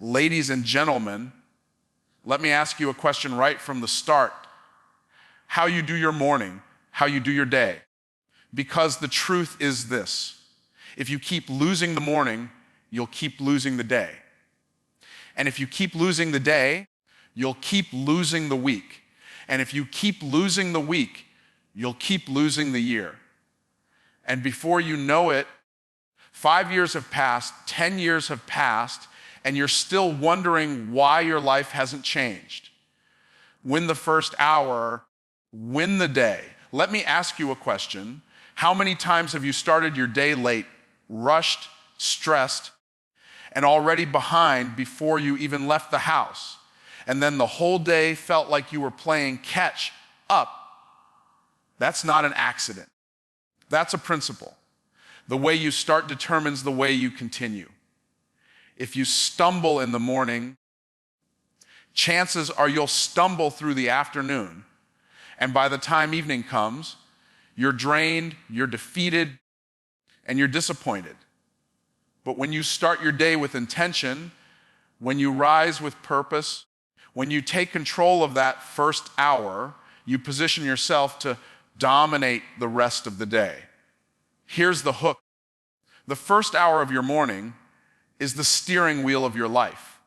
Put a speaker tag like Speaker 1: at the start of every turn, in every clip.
Speaker 1: Ladies and gentlemen, let me ask you a question right from the start. How you do your morning, how you do your day. Because the truth is this: if you keep losing the morning, you'll keep losing the day. And if you keep losing the day, you'll keep losing the week. And if you keep losing the week, you'll keep losing the year. And before you know it, 5 years have passed, 10 years have passed, and you're still wondering why your life hasn't changed. Win the first hour, win the day. Let me ask you a question. How many times have you started your day late, rushed, stressed, and already behind before you even left the house? And then the whole day felt like you were playing catch up. That's not an accident. That's a principle. The way you start determines the way you continue. If you stumble in the morning, chances are you'll stumble through the afternoon. And by the time evening comes, you're drained, you're defeated, and you're disappointed. But when you start your day with intention, when you rise with purpose, when you take control of that first hour, you position yourself to dominate the rest of the day. Here's the hook. The first hour of your morning is the steering wheel of your life.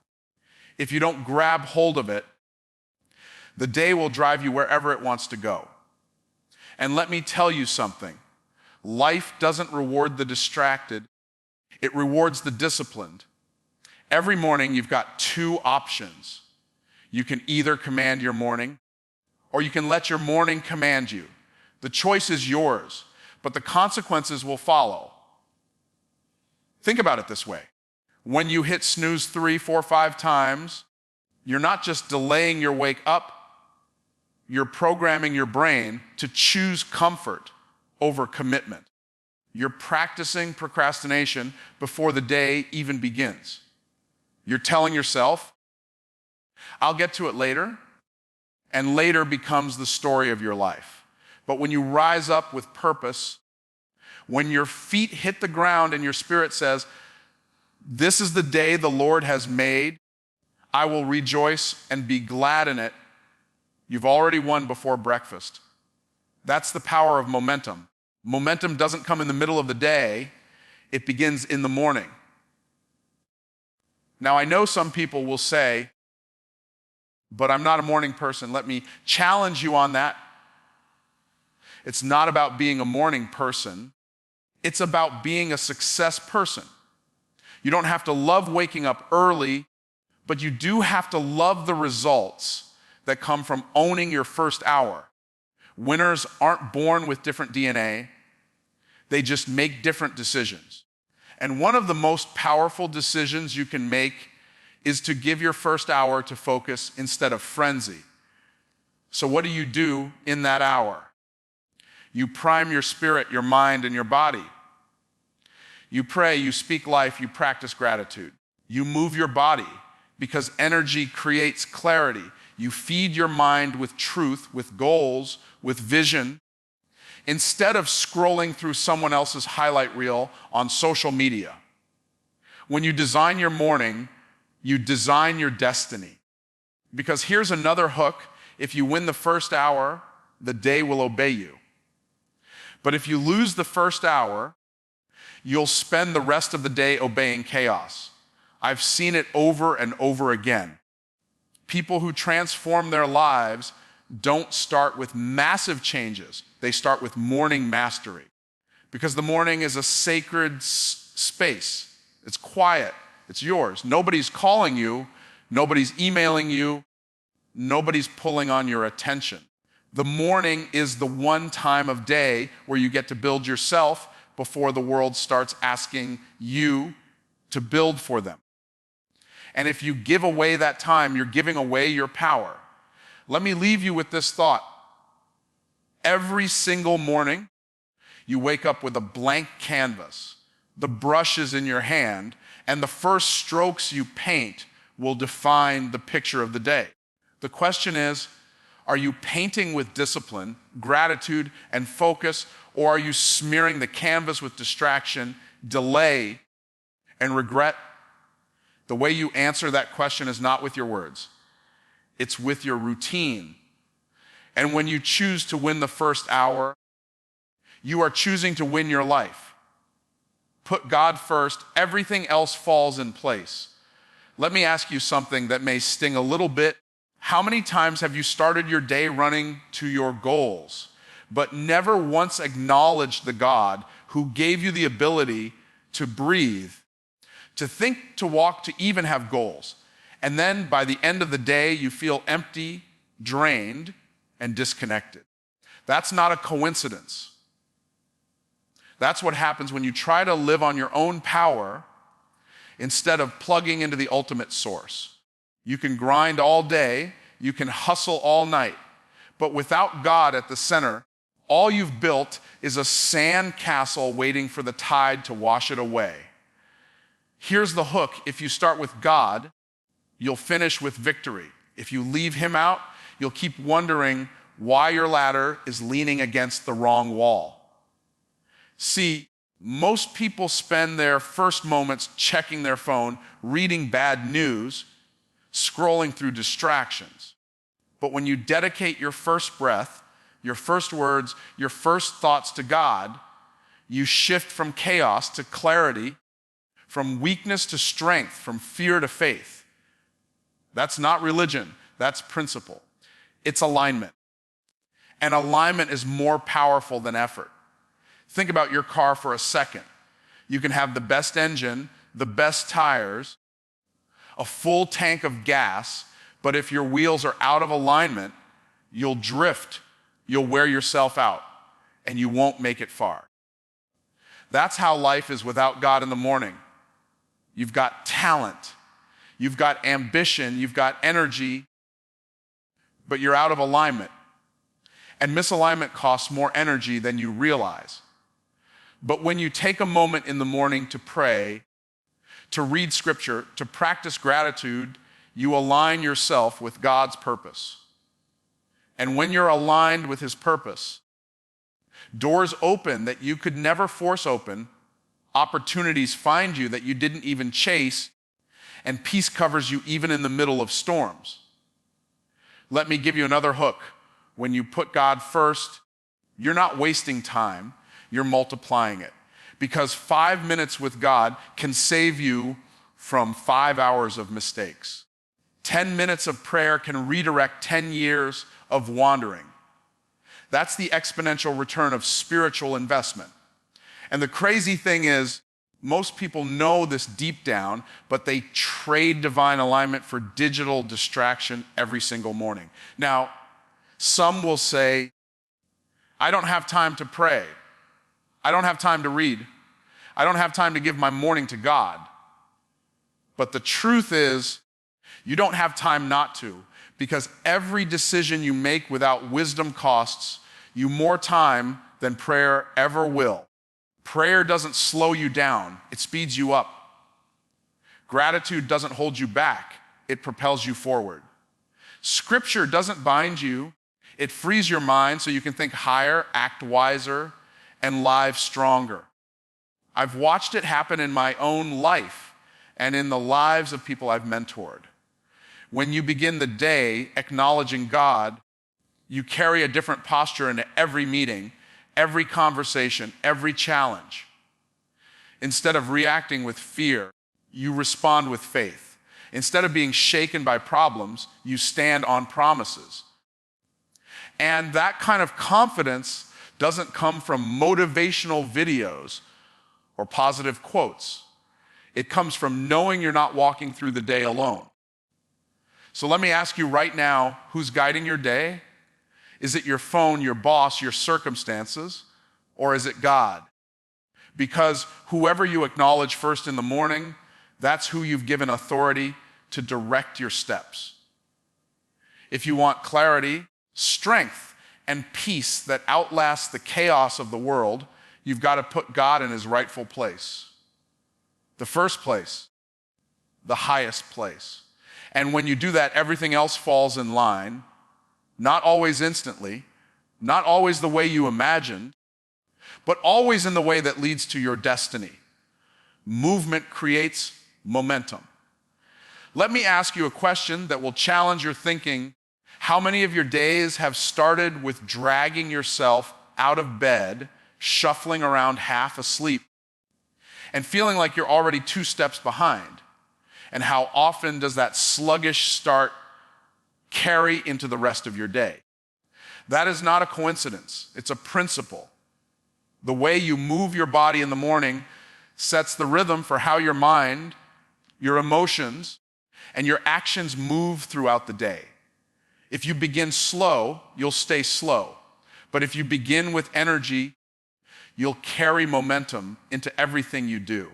Speaker 1: If you don't grab hold of it, the day will drive you wherever it wants to go. And let me tell you something. Life doesn't reward the distracted. It rewards the disciplined. Every morning you've got two options. You can either command your morning, or you can let your morning command you. The choice is yours, but the consequences will follow. Think about it this way. When you hit snooze 3, 4, 5 times, you're not just delaying your wake up, you're programming your brain to choose comfort over commitment. You're practicing procrastination before the day even begins. You're telling yourself, I'll get to it later, and later becomes the story of your life. But when you rise up with purpose, when your feet hit the ground and your spirit says, this is the day the Lord has made, I will rejoice and be glad in it, you've already won before breakfast. That's the power of momentum. Momentum doesn't come in the middle of the day, it begins in the morning. Now, I know some people will say, but I'm not a morning person. Let me challenge you on that. It's not about being a morning person. It's about being a success person. You don't have to love waking up early, but you do have to love the results that come from owning your first hour. Winners aren't born with different DNA. They just make different decisions. And one of the most powerful decisions you can make is to give your first hour to focus instead of frenzy. So what do you do in that hour? You prime your spirit, your mind, and your body. You pray, you speak life, you practice gratitude. You move your body because energy creates clarity. You feed your mind with truth, with goals, with vision, instead of scrolling through someone else's highlight reel on social media. When you design your morning, you design your destiny. Because here's another hook. If you win the first hour, the day will obey you. But if you lose the first hour, you'll spend the rest of the day obeying chaos. I've seen it over and over again. People who transform their lives don't start with massive changes. They start with morning mastery. Because the morning is a sacred space. It's quiet. It's yours. Nobody's calling you. Nobody's emailing you. Nobody's pulling on your attention. The morning is the one time of day where you get to build yourself before the world starts asking you to build for them. And if you give away that time, you're giving away your power. Let me leave you with this thought. Every single morning, you wake up with a blank canvas. The brush is in your hand, and the first strokes you paint will define the picture of the day. The question is, are you painting with discipline, gratitude, and focus, or are you smearing the canvas with distraction, delay, and regret? The way you answer that question is not with your words. It's with your routine. And when you choose to win the first hour, you are choosing to win your life. Put God first, everything else falls in place. Let me ask you something that may sting a little bit. How many times have you started your day running to your goals, but never once acknowledged the God who gave you the ability to breathe, to think, to walk, to even have goals? And then by the end of the day, you feel empty, drained, and disconnected. That's not a coincidence. That's what happens when you try to live on your own power instead of plugging into the ultimate source. You can grind all day, you can hustle all night, but without God at the center, all you've built is a sand castle waiting for the tide to wash it away. Here's the hook. If you start with God, you'll finish with victory. If you leave him out, you'll keep wondering why your ladder is leaning against the wrong wall. See, most people spend their first moments checking their phone, reading bad news, scrolling through distractions. But when you dedicate your first breath, your first words, your first thoughts to God, you shift from chaos to clarity, from weakness to strength, from fear to faith. That's not religion, that's principle. It's alignment. And alignment is more powerful than effort. Think about your car for a second. You can have the best engine, the best tires, a full tank of gas, but if your wheels are out of alignment, you'll drift, you'll wear yourself out, and you won't make it far. That's how life is without God in the morning. You've got talent, you've got ambition, you've got energy, but you're out of alignment. And misalignment costs more energy than you realize. But when you take a moment in the morning to pray, to read scripture, to practice gratitude, you align yourself with God's purpose. And when you're aligned with his purpose, doors open that you could never force open, opportunities find you that you didn't even chase, and peace covers you even in the middle of storms. Let me give you another hook. When you put God first, you're not wasting time, you're multiplying it. Because 5 minutes with God can save you from 5 hours of mistakes. 10 minutes of prayer can redirect 10 years of wandering. That's the exponential return of spiritual investment. And the crazy thing is, most people know this deep down, but they trade divine alignment for digital distraction every single morning. Now, some will say, I don't have time to pray. I don't have time to read. I don't have time to give my morning to God. But the truth is, you don't have time not to, because every decision you make without wisdom costs you more time than prayer ever will. Prayer doesn't slow you down, it speeds you up. Gratitude doesn't hold you back, it propels you forward. Scripture doesn't bind you, it frees your mind so you can think higher, act wiser, and live stronger. I've watched it happen in my own life and in the lives of people I've mentored. When you begin the day acknowledging God, you carry a different posture into every meeting, every conversation, every challenge. Instead of reacting with fear, you respond with faith. Instead of being shaken by problems, you stand on promises. And that kind of confidence doesn't come from motivational videos or positive quotes. It comes from knowing you're not walking through the day alone. So let me ask you right now, who's guiding your day? Is it your phone, your boss, your circumstances, or is it God? Because whoever you acknowledge first in the morning, that's who you've given authority to direct your steps. If you want clarity, strength, and peace that outlasts the chaos of the world, you've got to put God in his rightful place. The first place, the highest place. And when you do that, everything else falls in line, not always instantly, not always the way you imagined, but always in the way that leads to your destiny. Movement creates momentum. Let me ask you a question that will challenge your thinking. How many of your days have started with dragging yourself out of bed, shuffling around half asleep, and feeling like you're already 2 steps behind? And how often does that sluggish start carry into the rest of your day? That is not a coincidence. It's a principle. The way you move your body in the morning sets the rhythm for how your mind, your emotions, and your actions move throughout the day. If you begin slow, you'll stay slow. But if you begin with energy, you'll carry momentum into everything you do.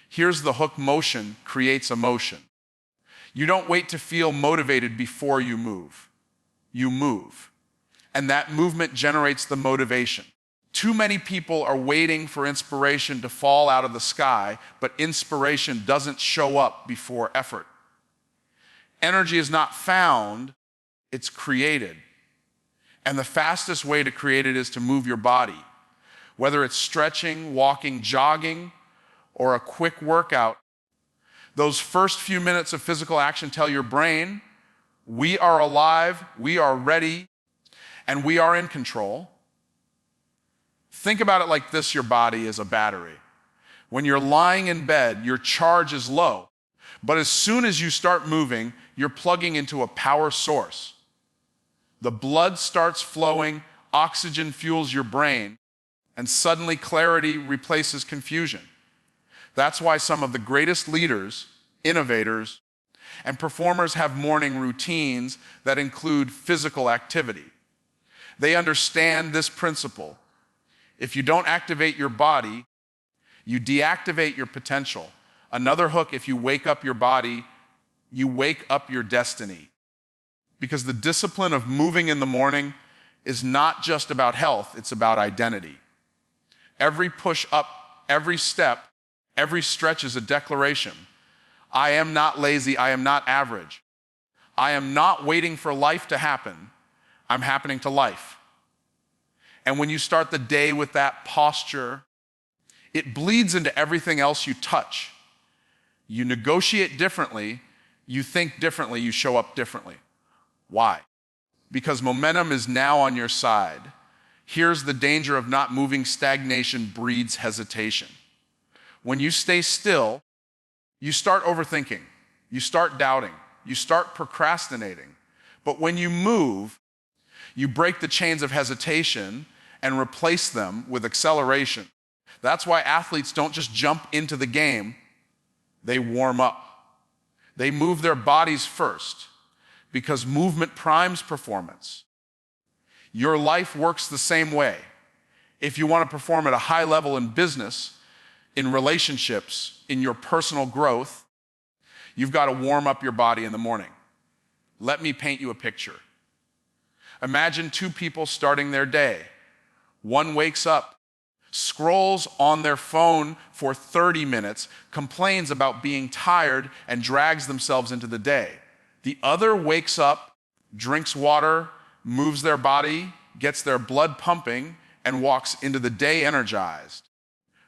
Speaker 1: Here's the hook: motion creates emotion. You don't wait to feel motivated before you move. You move. And that movement generates the motivation. Too many people are waiting for inspiration to fall out of the sky, but inspiration doesn't show up before effort. Energy is not found, it's created. And the fastest way to create it is to move your body. Whether it's stretching, walking, jogging, or a quick workout, those first few minutes of physical action tell your brain, we are alive, we are ready, and we are in control. Think about it like this: your body is a battery. When you're lying in bed, your charge is low. But as soon as you start moving, you're plugging into a power source. The blood starts flowing, oxygen fuels your brain, and suddenly clarity replaces confusion. That's why some of the greatest leaders, innovators, and performers have morning routines that include physical activity. They understand this principle. If you don't activate your body, you deactivate your potential. Another hook: if you wake up your body, you wake up your destiny. Because the discipline of moving in the morning is not just about health, it's about identity. Every push up, every step, every stretch is a declaration. I am not lazy, I am not average. I am not waiting for life to happen, I'm happening to life. And when you start the day with that posture, it bleeds into everything else you touch. You negotiate differently, you think differently, you show up differently. Why? Because momentum is now on your side. Here's the danger of not moving: stagnation breeds hesitation. When you stay still, you start overthinking, you start doubting, you start procrastinating. But when you move, you break the chains of hesitation and replace them with acceleration. That's why athletes don't just jump into the game, they warm up. They move their bodies first, because movement primes performance. Your life works the same way. If you want to perform at a high level in business, in relationships, in your personal growth, you've got to warm up your body in the morning. Let me paint you a picture. Imagine 2 people starting their day. One wakes up, scrolls on their phone for 30 minutes, complains about being tired, and drags themselves into the day. The other wakes up, drinks water, moves their body, gets their blood pumping, and walks into the day energized.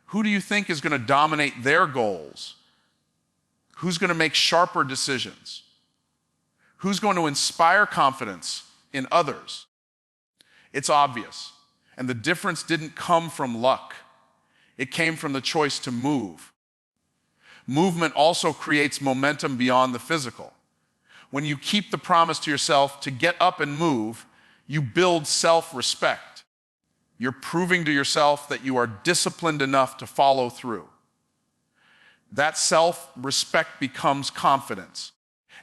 Speaker 1: Who do you think is going to dominate their goals? Who's going to make sharper decisions? Who's going to inspire confidence in others? It's obvious. And the difference didn't come from luck. It came from the choice to move. Movement also creates momentum beyond the physical. When you keep the promise to yourself to get up and move, you build self-respect. You're proving to yourself that you are disciplined enough to follow through. That self-respect becomes confidence.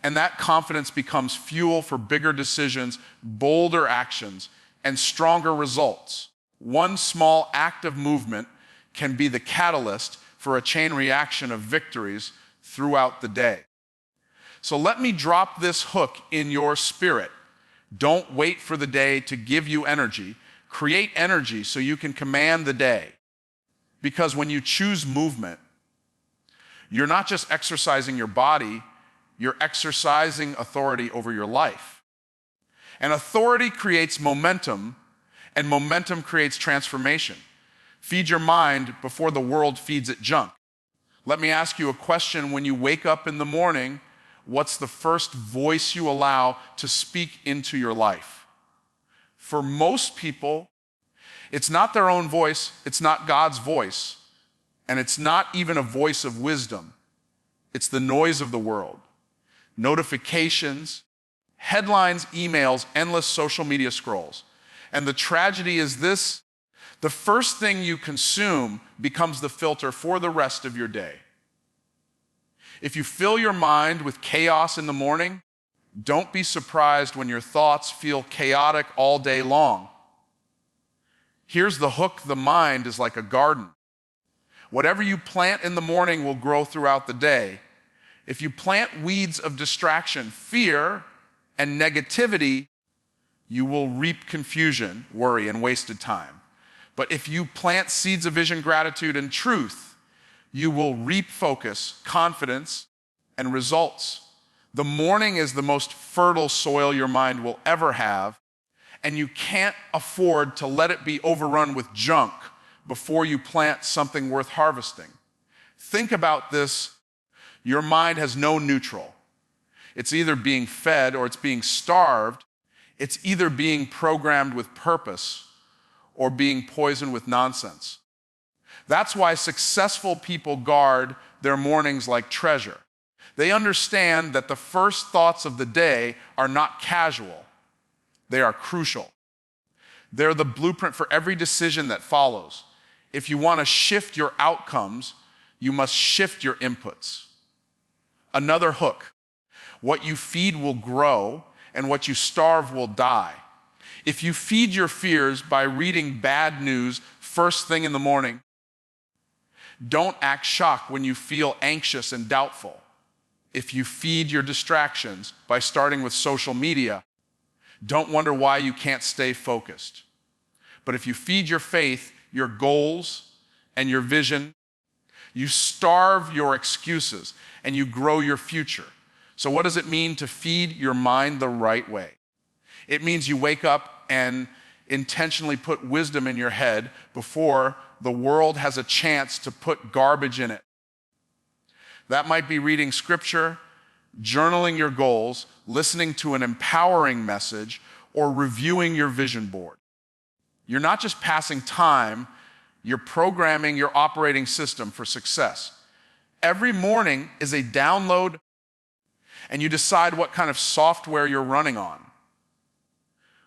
Speaker 1: And that confidence becomes fuel for bigger decisions, bolder actions, and stronger results. One small act of movement can be the catalyst for a chain reaction of victories throughout the day. So let me drop this hook in your spirit. Don't wait for the day to give you energy. Create energy so you can command the day. Because when you choose movement, you're not just exercising your body, you're exercising authority over your life. And authority creates momentum, and momentum creates transformation. Feed your mind before the world feeds it junk. Let me ask you a question: when you wake up in the morning, What's the first voice you allow to speak into your life? For most people, it's not their own voice, it's not God's voice, and it's not even a voice of wisdom. It's the noise of the world. Notifications, headlines, emails, endless social media scrolls. And the tragedy is this: the first thing you consume becomes the filter for the rest of your day. If you fill your mind with chaos in the morning, don't be surprised when your thoughts feel chaotic all day long. Here's the hook: the mind is like a garden. Whatever you plant in the morning will grow throughout the day. If you plant weeds of distraction, fear, and negativity, you will reap confusion, worry, and wasted time. But if you plant seeds of vision, gratitude, and truth, you will reap focus, confidence, and results. The morning is the most fertile soil your mind will ever have, and you can't afford to let it be overrun with junk before you plant something worth harvesting. Think about this. Your mind has no neutral. It's either being fed or it's being starved. It's either being programmed with purpose or being poisoned with nonsense. That's why successful people guard their mornings like treasure. They understand that the first thoughts of the day are not casual. They are crucial. They're the blueprint for every decision that follows. If you want to shift your outcomes, you must shift your inputs. Another hook: what you feed will grow, and what you starve will die. If you feed your fears by reading bad news first thing in the morning, don't act shocked when you feel anxious and doubtful. If you feed your distractions by starting with social media, don't wonder why you can't stay focused. But if you feed your faith, your goals, and your vision, you starve your excuses and you grow your future. So what does it mean to feed your mind the right way? It means you wake up and intentionally put wisdom in your head before the world has a chance to put garbage in it. That might be reading scripture, journaling your goals, listening to an empowering message, or reviewing your vision board. You're not just passing time, you're programming your operating system for success. Every morning is a download, and you decide what kind of software you're running on.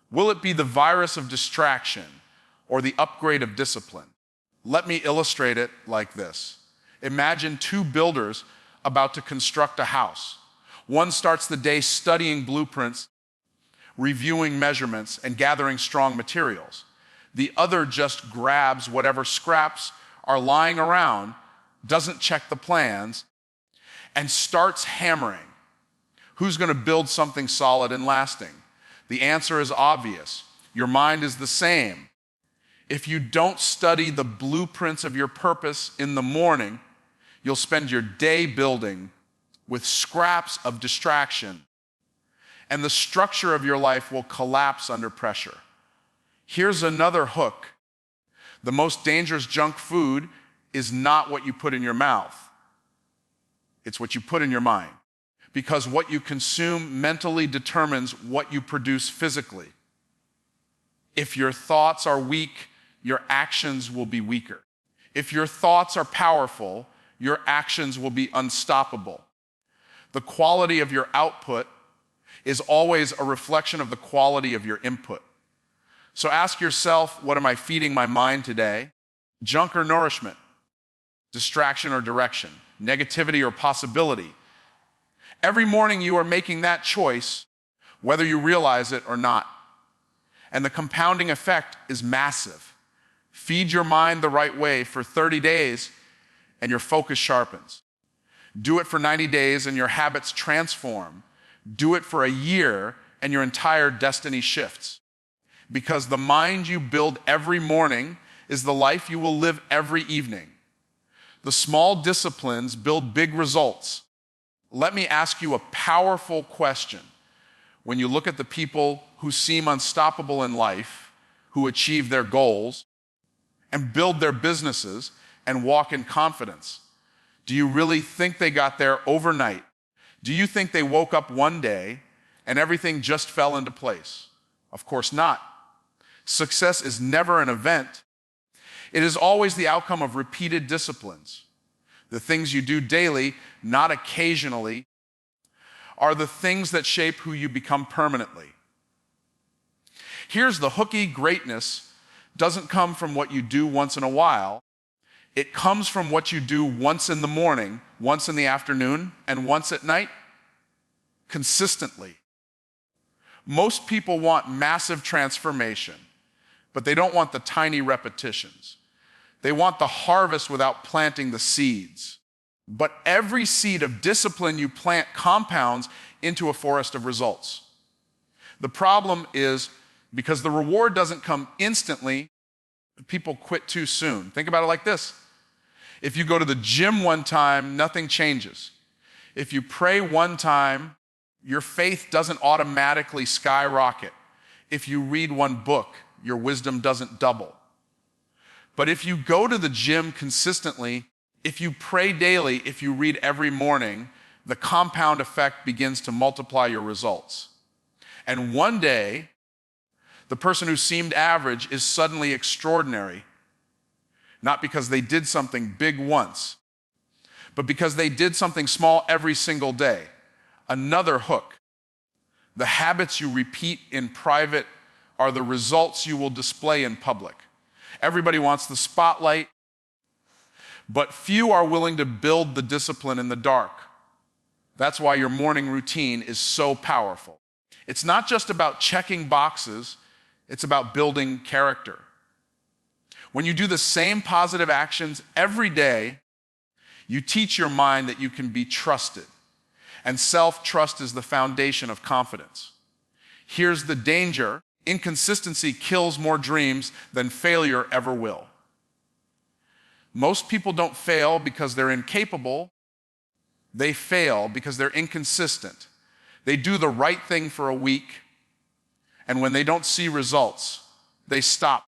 Speaker 1: Will it be the virus of distraction or the upgrade of discipline? Let me illustrate it like this. Imagine two builders about to construct a house. One starts the day studying blueprints, reviewing measurements, and gathering strong materials. The other just grabs whatever scraps are lying around, doesn't check the plans, and starts hammering. Who's going to build something solid and lasting? The answer is obvious. Your mind is the same. If you don't study the blueprints of your purpose in the morning, you'll spend your day building with scraps of distraction, and the structure of your life will collapse under pressure. Here's another hook. The most dangerous junk food is not what you put in your mouth. It's what you put in your mind. Because what you consume mentally determines what you produce physically. If your thoughts are weak, your actions will be weaker. If your thoughts are powerful, your actions will be unstoppable. The quality of your output is always a reflection of the quality of your input. So ask yourself, what am I feeding my mind today? Junk or nourishment? Distraction or direction? Negativity or possibility? Every morning you are making that choice, whether you realize it or not. And the compounding effect is massive. Feed your mind the right way for 30 days and your focus sharpens. Do it for 90 days and your habits transform. Do it for a year and your entire destiny shifts. Because the mind you build every morning is the life you will live every evening. The small disciplines build big results. Let me ask you a powerful question. When you look at the people who seem unstoppable in life, who achieve their goals, and build their businesses and walk in confidence, do you really think they got there overnight? Do you think they woke up one day and everything just fell into place? Of course not. Success is never an event. It is always the outcome of repeated disciplines. The things you do daily, not occasionally, are the things that shape who you become permanently. Here's the hooky: greatness doesn't come from what you do once in a while. It comes from what you do once in the morning, once in the afternoon, and once at night, consistently. Most people want massive transformation, but they don't want the tiny repetitions. They want the harvest without planting the seeds. But every seed of discipline you plant compounds into a forest of results. The problem is, because the reward doesn't come instantly, people quit too soon. Think about it like this. If you go to the gym one time, nothing changes. If you pray one time, your faith doesn't automatically skyrocket. If you read one book, your wisdom doesn't double. But if you go to the gym consistently, if you pray daily, if you read every morning, the compound effect begins to multiply your results. And one day, the person who seemed average is suddenly extraordinary, not because they did something big once, but because they did something small every single day. Another hook. The habits you repeat in private are the results you will display in public. Everybody wants the spotlight, but few are willing to build the discipline in the dark. That's why your morning routine is so powerful. It's not just about checking boxes, it's about building character. When you do the same positive actions every day, you teach your mind that you can be trusted. And self-trust is the foundation of confidence. Here's the danger: inconsistency kills more dreams than failure ever will. Most people don't fail because they're incapable. They fail because they're inconsistent. They do the right thing for a week, and when they don't see results, they stop.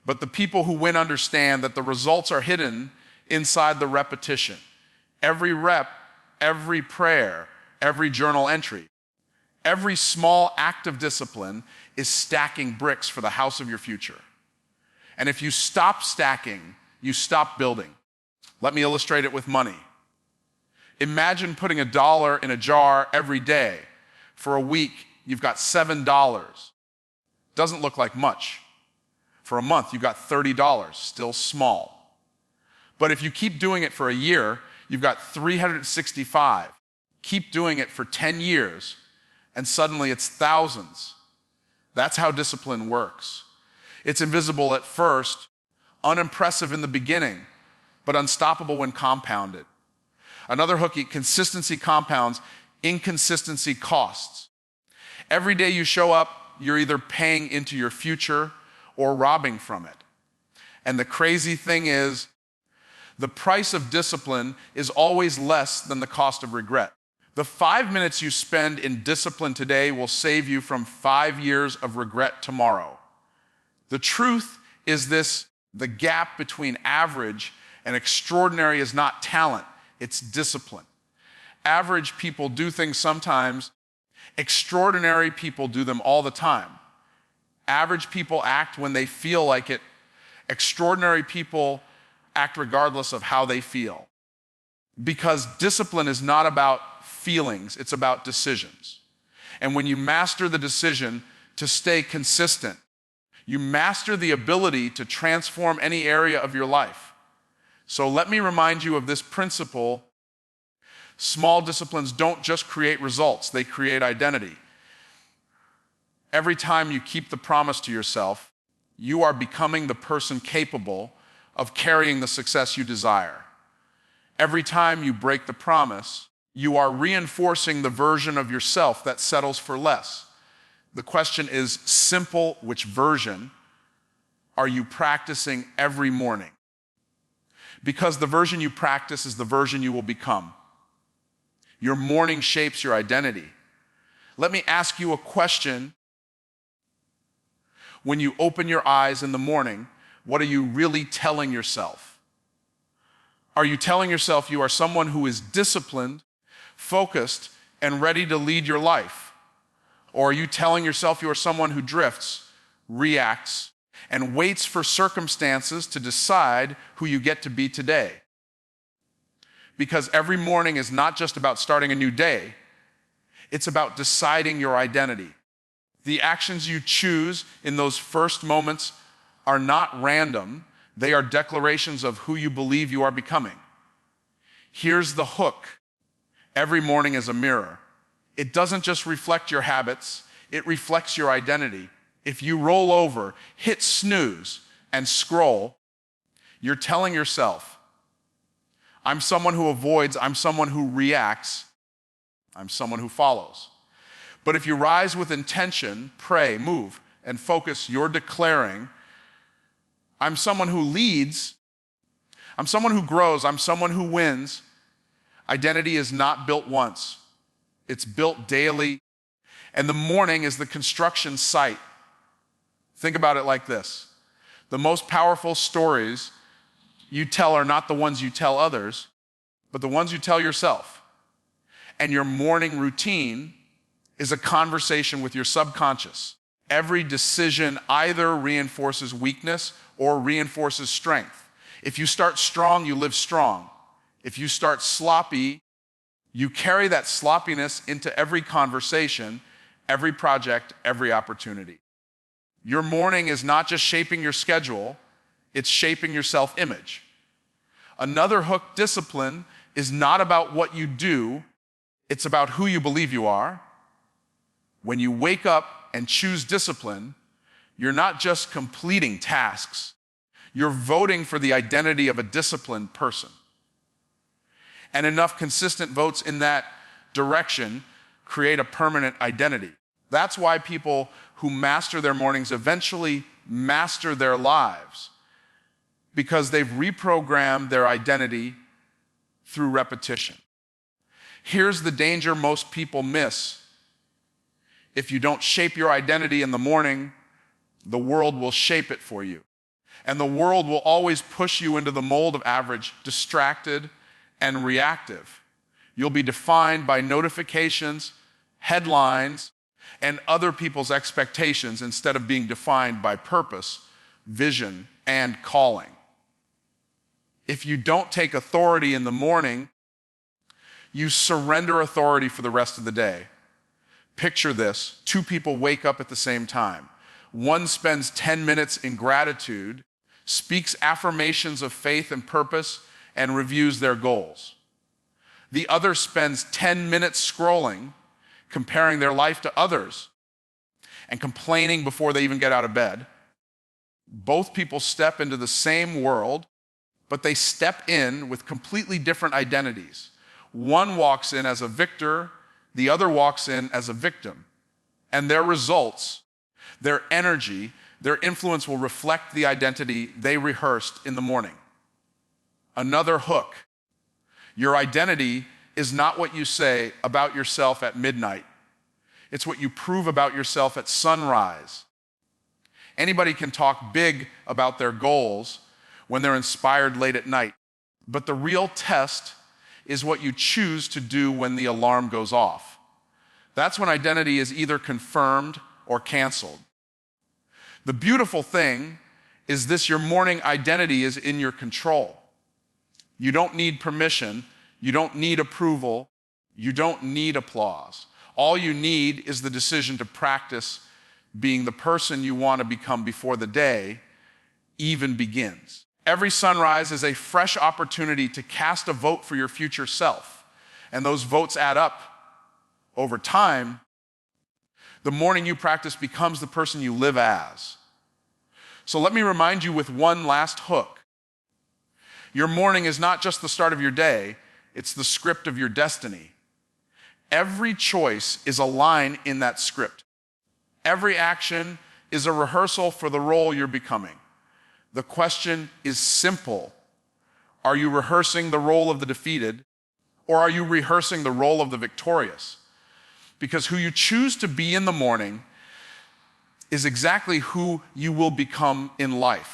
Speaker 1: But the people who win understand that the results are hidden inside the repetition. Every rep, every prayer, every journal entry, every small act of discipline is stacking bricks for the house of your future. And if you stop stacking, you stop building. Let me illustrate it with money. Imagine putting $1 in a jar every day. For a week, you've got $7. Doesn't look like much. For a month, you've got $30, still small. But if you keep doing it for a year, you've got 365. Keep doing it for 10 years, and suddenly it's thousands. That's how discipline works. It's invisible at first, unimpressive in the beginning, but unstoppable when compounded. Another hooky: consistency compounds, inconsistency costs. Every day you show up, you're either paying into your future or robbing from it. And the crazy thing is, the price of discipline is always less than the cost of regret. The 5 minutes you spend in discipline today will save you from 5 years of regret tomorrow. The truth is this: the gap between average and extraordinary is not talent, it's discipline. Average people do things sometimes. Extraordinary people do them all the time. Average people act when they feel like it. Extraordinary people act regardless of how they feel. Because discipline is not about feelings, it's about decisions. And when you master the decision to stay consistent, you master the ability to transform any area of your life. So let me remind you of this principle. Small disciplines don't just create results, they create identity. Every time you keep the promise to yourself, you are becoming the person capable of carrying the success you desire. Every time you break the promise, you are reinforcing the version of yourself that settles for less. The question is simple: which version are you practicing every morning? Because the version you practice is the version you will become. Your morning shapes your identity. Let me ask you a question. When you open your eyes in the morning, what are you really telling yourself? Are you telling yourself you are someone who is disciplined, focused, and ready to lead your life? Or are you telling yourself you are someone who drifts, reacts, and waits for circumstances to decide who you get to be today? Because every morning is not just about starting a new day, it's about deciding your identity. The actions you choose in those first moments are not random, they are declarations of who you believe you are becoming. Here's the hook. Every morning is a mirror. It doesn't just reflect your habits, it reflects your identity. If you roll over, hit snooze, and scroll, you're telling yourself, I'm someone who avoids, I'm someone who reacts, I'm someone who follows. But if you rise with intention, pray, move, and focus, you're declaring, I'm someone who leads, I'm someone who grows, I'm someone who wins. Identity is not built once, it's built daily. And the morning is the construction site. Think about it like this. The most powerful stories you tell are not the ones you tell others, but the ones you tell yourself. And your morning routine is a conversation with your subconscious. Every decision either reinforces weakness or reinforces strength. If you start strong, you live strong. If you start sloppy, you carry that sloppiness into every conversation, every project, every opportunity. Your morning is not just shaping your schedule, it's shaping your self-image. Another hook, discipline, is not about what you do, it's about who you believe you are. When you wake up and choose discipline, you're not just completing tasks, you're voting for the identity of a disciplined person. And enough consistent votes in that direction create a permanent identity. That's why people who master their mornings eventually master their lives, because they've reprogrammed their identity through repetition. Here's the danger most people miss. If you don't shape your identity in the morning, the world will shape it for you. And the world will always push you into the mold of average, distracted, and reactive. You'll be defined by notifications, headlines, and other people's expectations instead of being defined by purpose, vision, and calling. If you don't take authority in the morning, you surrender authority for the rest of the day. Picture this: two people wake up at the same time. One spends 10 minutes in gratitude, speaks affirmations of faith and purpose, and reviews their goals. The other spends 10 minutes scrolling, comparing their life to others, and complaining before they even get out of bed. Both people step into the same world, but they step in with completely different identities. One walks in as a victor, the other walks in as a victim. And their results, their energy, their influence will reflect the identity they rehearsed in the morning. Another hook: your identity is not what you say about yourself at midnight. It's what you prove about yourself at sunrise. Anybody can talk big about their goals when they're inspired late at night, but the real test is what you choose to do when the alarm goes off. That's when identity is either confirmed or canceled. The beautiful thing is this: your morning identity is in your control. You don't need permission, you don't need approval, you don't need applause. All you need is the decision to practice being the person you want to become before the day even begins. Every sunrise is a fresh opportunity to cast a vote for your future self, and those votes add up over time. The morning you practice becomes the person you live as. So let me remind you with one last hook. Your morning is not just the start of your day, it's the script of your destiny. Every choice is a line in that script. Every action is a rehearsal for the role you're becoming. The question is simple: are you rehearsing the role of the defeated, or are you rehearsing the role of the victorious? Because who you choose to be in the morning is exactly who you will become in life.